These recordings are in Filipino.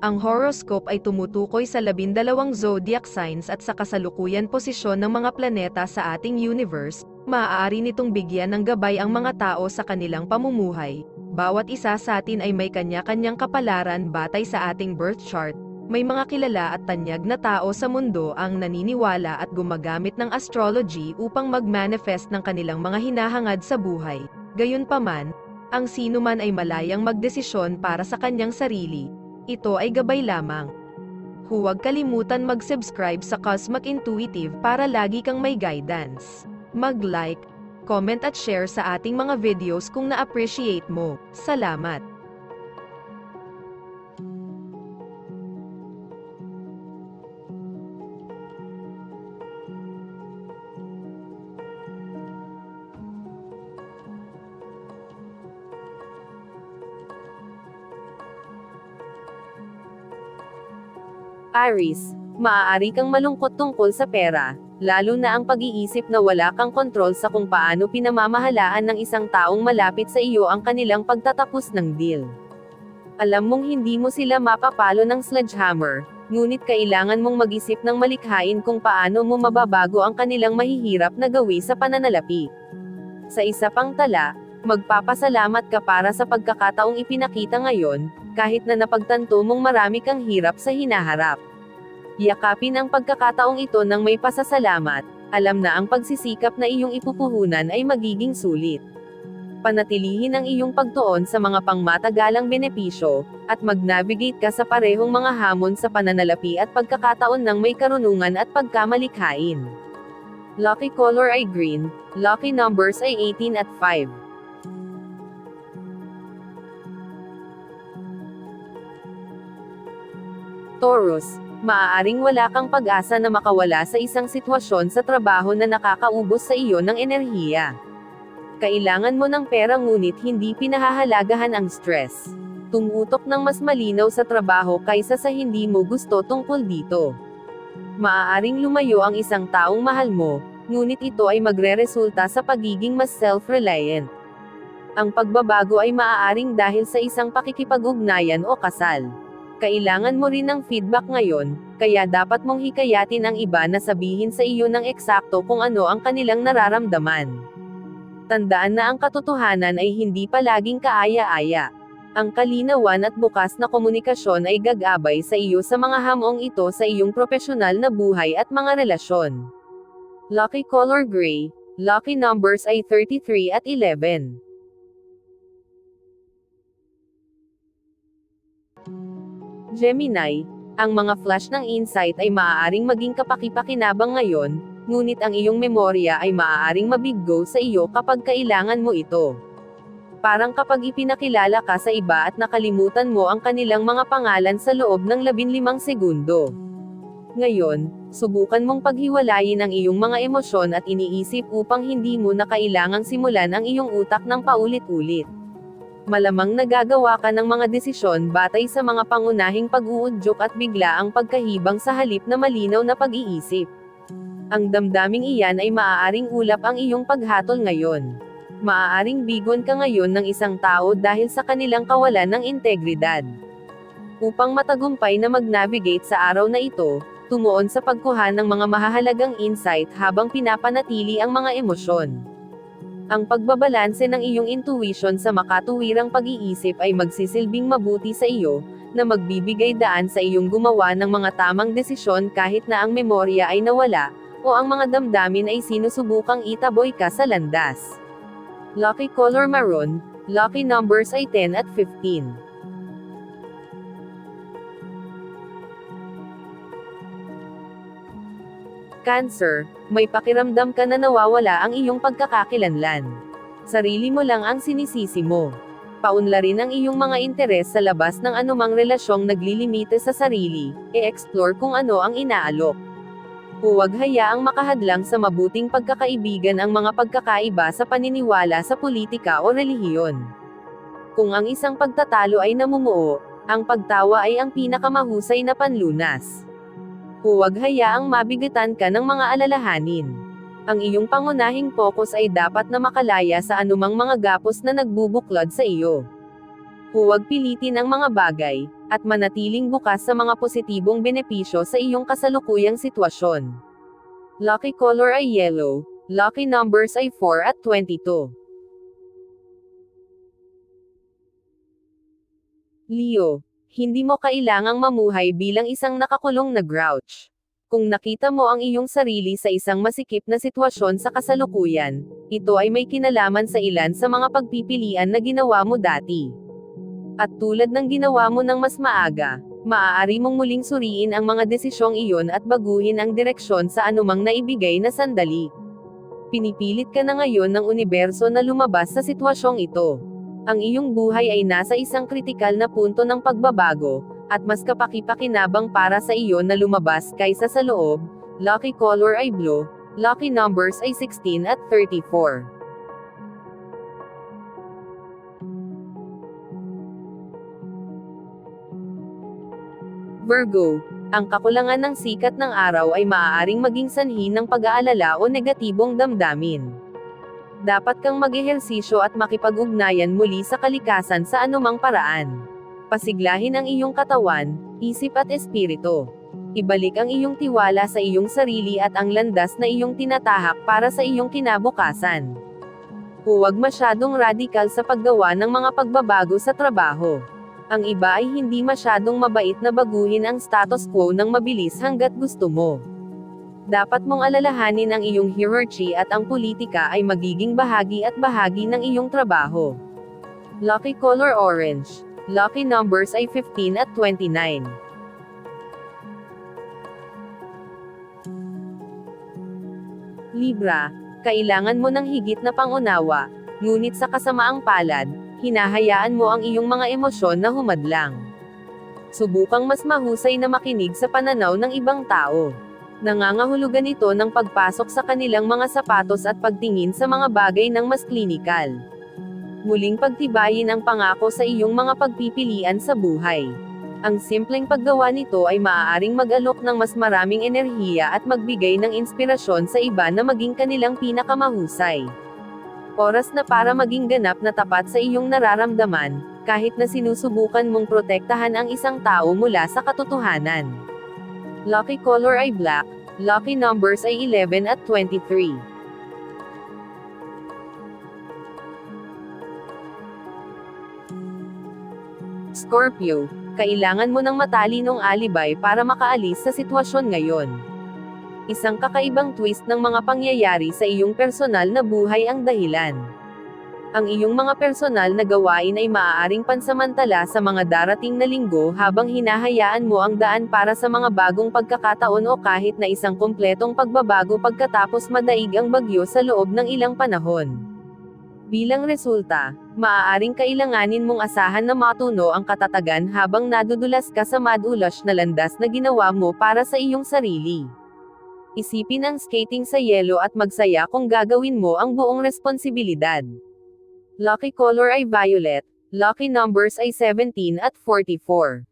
Ang horoscope ay tumutukoy sa 12 zodiac signs at sa kasalukuyan posisyon ng mga planeta sa ating universe. Maaari nitong bigyan ng gabay ang mga tao sa kanilang pamumuhay. Bawat isa sa atin ay may kanya-kanyang kapalaran batay sa ating birth chart. May mga kilala at tanyag na tao sa mundo ang naniniwala at gumagamit ng astrology upang mag-manifest ng kanilang mga hinahangad sa buhay. Gayunpaman, ang sinuman ay malayang magdesisyon para sa kanyang sarili. Ito ay gabay lamang. Huwag kalimutan mag-subscribe sa Cosmic Intuitive para lagi kang may guidance. Mag-like, comment at share sa ating mga videos kung na-appreciate mo. Salamat! Aries, maaari kang malungkot tungkol sa pera, lalo na ang pag-iisip na wala kang kontrol sa kung paano pinamamahalaan ng isang taong malapit sa iyo ang kanilang pagtatapos ng deal. Alam mong hindi mo sila mapapalo ng sledgehammer, ngunit kailangan mong mag-isip ng malikhain kung paano mo mababago ang kanilang mahihirap na gawi sa pananalapi. Sa isa pang tala, magpapasalamat ka para sa pagkakataong ipinakita ngayon, kahit na napagtanto mong marami kang hirap sa hinaharap. Yakapin ang pagkakataong ito ng may pasasalamat, alam na ang pagsisikap na iyong ipupuhunan ay magiging sulit. Panatilihin ang iyong pagtuon sa mga pangmatagalang benepisyo, at mag-navigate ka sa parehong mga hamon sa pananalapi at pagkakataon ng may karunungan at pagkamalikhain. Lucky color ay green, lucky numbers ay 18 at 5. Taurus, maaaring wala kang pag-asa na makawala sa isang sitwasyon sa trabaho na nakakaubos sa iyo ng enerhiya. Kailangan mo ng pera ngunit hindi pinahahalagahan ang stress. Tumutok ng mas malinaw sa trabaho kaysa sa hindi mo gusto tungkol dito. Maaaring lumayo ang isang taong mahal mo, ngunit ito ay magreresulta sa pagiging mas self-reliant. Ang pagbabago ay maaaring dahil sa isang pakikipag-ugnayan o kasal. Kailangan mo rin ng feedback ngayon, kaya dapat mong hikayatin ang iba na sabihin sa iyo ng eksakto kung ano ang kanilang nararamdaman. Tandaan na ang katotohanan ay hindi palaging kaaya-aya. Ang kalinawan at bukas na komunikasyon ay gagabay sa iyo sa mga hamong ito sa iyong propesyonal na buhay at mga relasyon. Lucky color gray, lucky numbers ay 33 at 11. Gemini, ang mga flash ng insight ay maaaring maging kapaki-pakinabang ngayon, ngunit ang iyong memorya ay maaaring mabiggo sa iyo kapag kailangan mo ito. Parang kapag ipinakilala ka sa iba at nakalimutan mo ang kanilang mga pangalan sa loob ng 15 segundo. Ngayon, subukan mong paghiwalayin ang iyong mga emosyon at iniisip upang hindi mo na kailangang simulan ang iyong utak ng paulit-ulit. Malamang nagagawa ka ng mga desisyon batay sa mga pangunahing pag-uudyok at bigla ang pagkahibang sa halip na malinaw na pag-iisip. Ang damdaming iyan ay maaaring ulap ang iyong paghatol ngayon. Maaaring bigon ka ngayon ng isang tao dahil sa kanilang kawalan ng integridad. Upang matagumpay na mag-navigate sa araw na ito, tumuon sa pagkuha ng mga mahahalagang insight habang pinapanatili ang mga emosyon. Ang pagbabalanse ng iyong intuition sa makatuwirang pag-iisip ay magsisilbing mabuti sa iyo, na magbibigay daan sa iyong gumawa ng mga tamang desisyon kahit na ang memorya ay nawala, o ang mga damdamin ay sinusubukang itaboy ka sa landas. Lucky color maroon, lucky numbers ay 10 at 15. Cancer, may pakiramdam ka na nawawala ang iyong pagkakakilanlan. Sarili mo lang ang sinisisi mo. Paunlarin ang iyong mga interes sa labas ng anumang relasyong naglilimite sa sarili, e-explore kung ano ang inaalok. Huwag hayaang makahadlang sa mabuting pagkakaibigan ang mga pagkakaiba sa paniniwala sa politika o relihiyon. Kung ang isang pagtatalo ay namumuo, ang pagtawa ay ang pinakamahusay na panlunas. Huwag hayaang mabigatan ka ng mga alalahanin. Ang iyong pangunahing focus ay dapat na makalaya sa anumang mga gapos na nagbubuklod sa iyo. Huwag pilitin ang mga bagay, at manatiling bukas sa mga positibong benepisyo sa iyong kasalukuyang sitwasyon. Lucky color ay yellow, lucky numbers ay 4 at 22. Leo, hindi mo kailangang mamuhay bilang isang nakakulong na grouch. Kung nakita mo ang iyong sarili sa isang masikip na sitwasyon sa kasalukuyan, ito ay may kinalaman sa ilan sa mga pagpipilian na ginawa mo dati. At tulad ng ginawa mo ng mas maaga, maaari mong muling suriin ang mga desisyong iyon at baguhin ang direksyon sa anumang naibigay na sandali. Pinipilit ka na ngayon ng universo na lumabas sa sitwasyong ito. Ang iyong buhay ay nasa isang kritikal na punto ng pagbabago, at mas kapaki-pakinabang para sa iyo na lumabas kaysa sa loob. Lucky color ay blue, lucky numbers ay 16 at 34. Virgo, ang kakulangan ng sikat ng araw ay maaaring maging sanhi ng pag-aalala o negatibong damdamin. Dapat kang mag-ehersisyo at makipag-ugnayan muli sa kalikasan sa anumang paraan. Pasiglahin ang iyong katawan, isip at espiritu. Ibalik ang iyong tiwala sa iyong sarili at ang landas na iyong tinatahak para sa iyong kinabukasan. Huwag masyadong radikal sa paggawa ng mga pagbabago sa trabaho. Ang iba ay hindi masyadong mabait na baguhin ang status quo ng mabilis hanggat gusto mo. Dapat mong alalahanin ang iyong hierarchy at ang politika ay magiging bahagi ng iyong trabaho. Lucky color orange. Lucky numbers ay 15 at 29. Libra, kailangan mo ng higit na pangunawa, ngunit sa kasamaang palad, hinahayaan mo ang iyong mga emosyon na humadlang. Subukang mas mahusay na makinig sa pananaw ng ibang tao. Nangangahulugan ito ng pagpasok sa kanilang mga sapatos at pagtingin sa mga bagay ng mas klinikal. Muling pagtibayin ang pangako sa iyong mga pagpipilian sa buhay. Ang simpleng paggawa nito ay maaaring mag-alok ng mas maraming enerhiya at magbigay ng inspirasyon sa iba na maging kanilang pinakamahusay. Oras na para maging ganap na tapat sa iyong nararamdaman, kahit na sinusubukan mong protektahan ang isang tao mula sa katotohanan. Lucky color ay black, lucky numbers ay 11 at 23. Scorpio, kailangan mo ng matalinong alibay para makaalis sa sitwasyon ngayon. Isang kakaibang twist ng mga pangyayari sa iyong personal na buhay ang dahilan. Ang iyong mga personal na gawain ay maaaring pansamantala sa mga darating na linggo habang hinahayaan mo ang daan para sa mga bagong pagkakataon o kahit na isang kumpletong pagbabago pagkatapos madaig ang bagyo sa loob ng ilang panahon. Bilang resulta, maaaring kailanganin mong asahan na matuno ang katatagan habang nadudulas ka sa madulas na landas na ginawa mo para sa iyong sarili. Isipin ang skating sa yelo at magsaya kung gagawin mo ang buong responsibilidad. Lucky color ay violet, lucky numbers ay 17 at 44.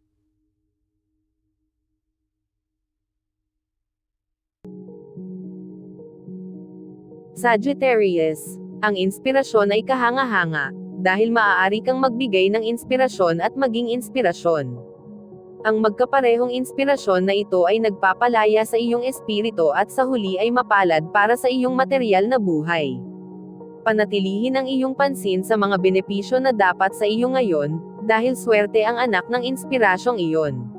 Sagittarius, ang inspirasyon ay kahanga-hanga, dahil maaari kang magbigay ng inspirasyon at maging inspirasyon. Ang magkaparehong inspirasyon na ito ay nagpapalaya sa iyong espiritu at sa huli ay mapalad para sa iyong material na buhay. Panatilihin ang iyong pansin sa mga benepisyo na dapat sa iyo ngayon, dahil swerte ang anak ng inspirasyong iyon.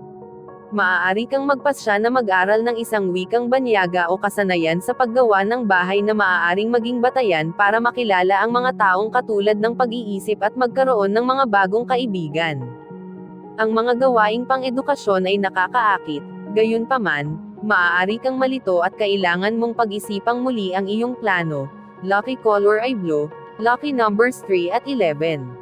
Maaari kang magpasya na mag-aral ng isang wikang banyaga o kasanayan sa paggawa ng bahay na maaaring maging batayan para makilala ang mga taong katulad ng pag-iisip at magkaroon ng mga bagong kaibigan. Ang mga gawaing pang-edukasyon ay nakakaakit, gayunpaman, maaari kang malito at kailangan mong pag-isipang muli ang iyong plano. Lucky color ay blue, lucky numbers 3 at 11.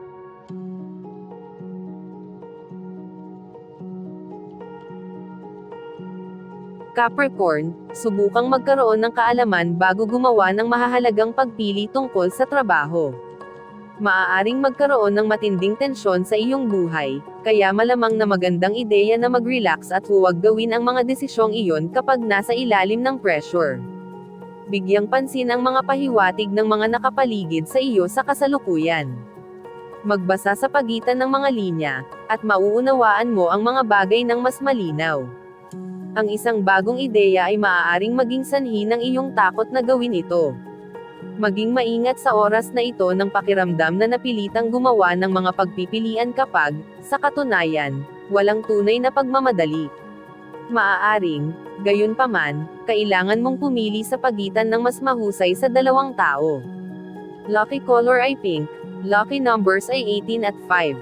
Capricorn, subukang magkaroon ng kaalaman bago gumawa ng mahahalagang pagpili tungkol sa trabaho. Maaaring magkaroon ng matinding tensyon sa iyong buhay, kaya malamang na magandang ideya na mag-relax at huwag gawin ang mga desisyong iyon kapag nasa ilalim ng pressure. Bigyang pansin ang mga pahiwatig ng mga nakapaligid sa iyo sa kasalukuyan. Magbasa sa pagitan ng mga linya, at mauunawaan mo ang mga bagay ng mas malinaw. Ang isang bagong ideya ay maaaring maging sanhi ng iyong takot na gawin ito. Maging maingat sa oras na ito ng pakiramdam na napilitang gumawa ng mga pagpipilian kapag, sa katunayan, walang tunay na pagmamadali. Maaaring, gayunpaman, kailangan mong pumili sa pagitan ng mas mahusay sa dalawang tao. Lucky color ay pink. Lucky numbers ay 18 at 5.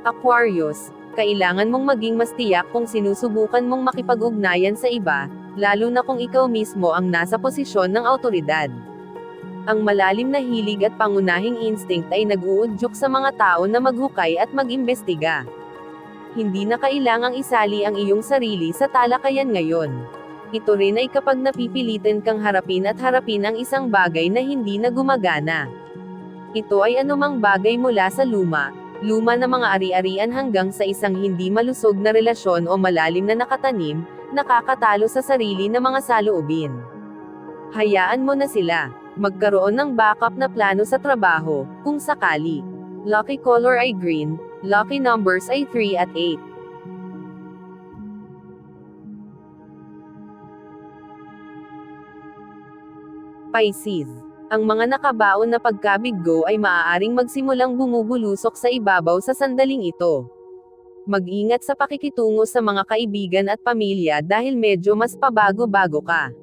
Aquarius, kailangan mong maging mas tiyak kung sinusubukan mong makipag-ugnayan sa iba, lalo na kung ikaw mismo ang nasa posisyon ng awtoridad. Ang malalim na hilig at pangunahing instinct ay nag-uudyok sa mga tao na maghukay at mag-imbestiga. Hindi na kailangang isali ang iyong sarili sa talakayan ngayon. Ito rin ay kapag napipilitan kang harapin ang isang bagay na hindi na gumagana. Ito ay anumang bagay mula sa luma na mga ari-arian hanggang sa isang hindi malusog na relasyon o malalim na nakatanim, nakakatalo sa sarili na mga saloobin. Hayaan mo na sila. Magkaroon ng backup na plano sa trabaho, kung sakali. Lucky color ay green. Lucky numbers ay 3 at 8. Pisces. Ang mga nakabaon na pagkabiggo ay maaaring magsimulang bumubulusok sa ibabaw sa sandaling ito. Mag-ingat sa pakikitungo sa mga kaibigan at pamilya dahil medyo mas pabago-bago ka.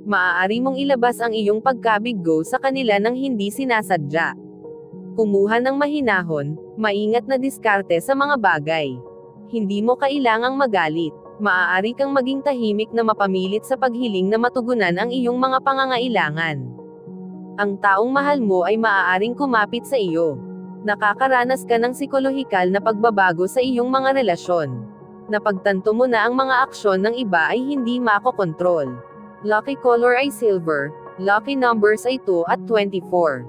Maaari mong ilabas ang iyong pagkabiggo sa kanila nang hindi sinasadya. Kumuha ng mahinahon, maingat na diskarte sa mga bagay. Hindi mo kailangang magalit. Maaari kang maging tahimik na mapamilit sa paghiling na matugunan ang iyong mga pangangailangan. Ang taong mahal mo ay maaaring kumapit sa iyo. Nakakaranas ka ng psikolohikal na pagbabago sa iyong mga relasyon. Napagtanto mo na ang mga aksyon ng iba ay hindi makokontrol. Lucky color ay silver. Lucky numbers ay 2 at 24.